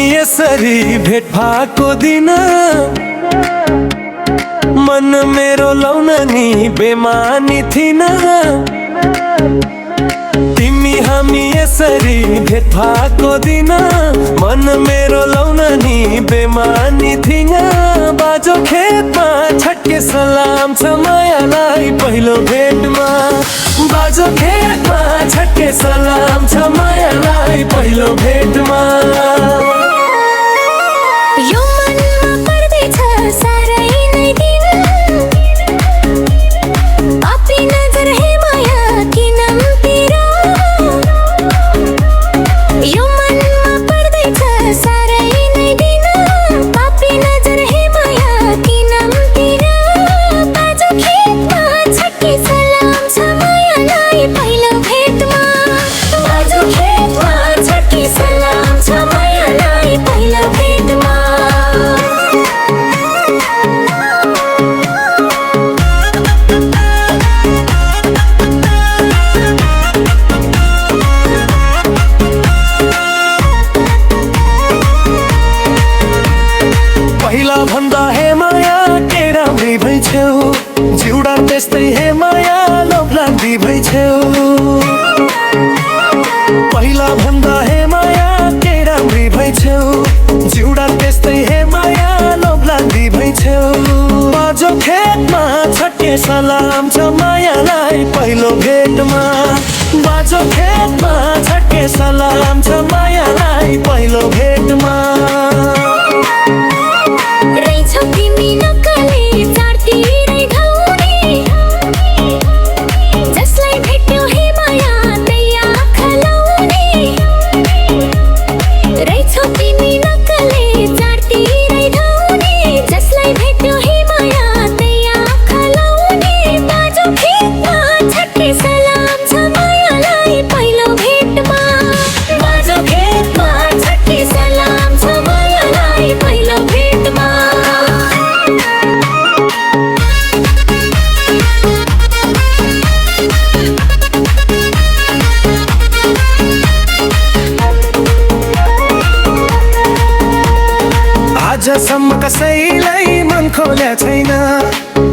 यसरी भेट भएको दिन मन मेरो लाउन नि बेमानी थिन। तिमी हामी यसरी भेट भएको दिन मन मेरो लाउन नि बेमानी थिन। बाजो खेतमा छट्के सलाम छ मायालाई पहिलो भेटमा। बाजो खेतमा छट्के सलाम छ मायालाई पहिलो भेटमा। यो मनमा पर्दैछ साह्रै नै दिन पापी नजर हे माया किनमतिर। यो मनमा पर्दैछ साह्रै नै दिन पापी नजर हे माया किनमतिर। बाजो खेतमा छट्के सलाम छ मायालाई पहिलो भेटमा। बाजो खेतमा छट्के सलाम छ मायालाई पहिलो भेटमा। पहिला भन्दा हे माया के राम्रै भइछौ। जिउडा त्यस्तै हे माया लोभ लाग्दी भइछौ। पहिला भन्दा हे माया के राम्रै भइछौ। जिउडा त्यस्तै हे माया लोभ लाग्दी भइछौ। बाजो खेतमा छट्के सलाम छ मायालाई पहिलो भेटमा। बाजो खेतमा छट्के सलाम छ मायालाई पहिलो भेटमा। रहेछौ तिमी नक्कले चारतिरै धाउने जसलाई भेट्यौ हे माया त्यही आँखा लाउने। रहेछौ तिमी नक्कले चारतिरै धाउने जसलाई भेट्यौ हे माया त्यही आँखा लाउने। बाजो खेतमा छट्के सलाम छ मायालाई पहिलो भेटमा। बाजो खेतमा छट्के सलाम छ मायालाई पहिलो भेटमा। आजसम्म कसैलाई मन खोल्या छैन।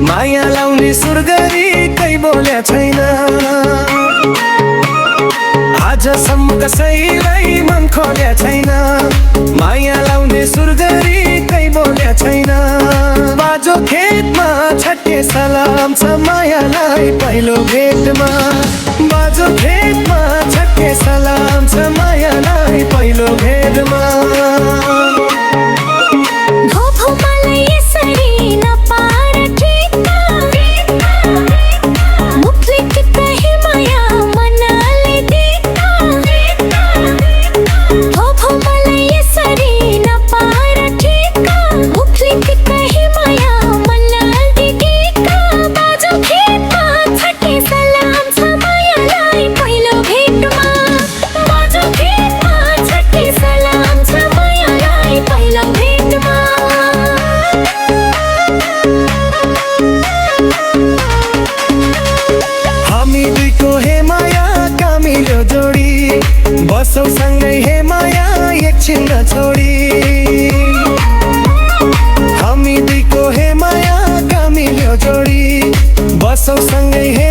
माया लाउने सुर गरी कही बोल्या छैन। आजसम्म कसैलाई मन खोल्या छैन। माया लाउने सुर गरी कही बोल्या छैन। बाजो खेतमा छट्के सलाम छ मायालाई पहिलो भेटमा। बाजो खेतमा छट्के सलाम छ मायालाई पहिलो भेटमा। मलाई यसरी नपार ठिक्का मुखले टिप्दा हे माया मनले दिक्का। मलाई यसरी नपार ठिक्का मुखले टिप्दा हे माया मनले दिक्का। बाजो खेतमा छट्के सलाम छ मायालाई पहिलो भेटमा। बाजो खेतमा छट्के सलाम छ मायालाई पहिलो भेटमा। हामी दुईको हे माया कामिलो जोडी बसौ सँगै हे माया एकछिन छोडी। हामी दुईको हे माया कामिलो जोडी बसौ सँगै हे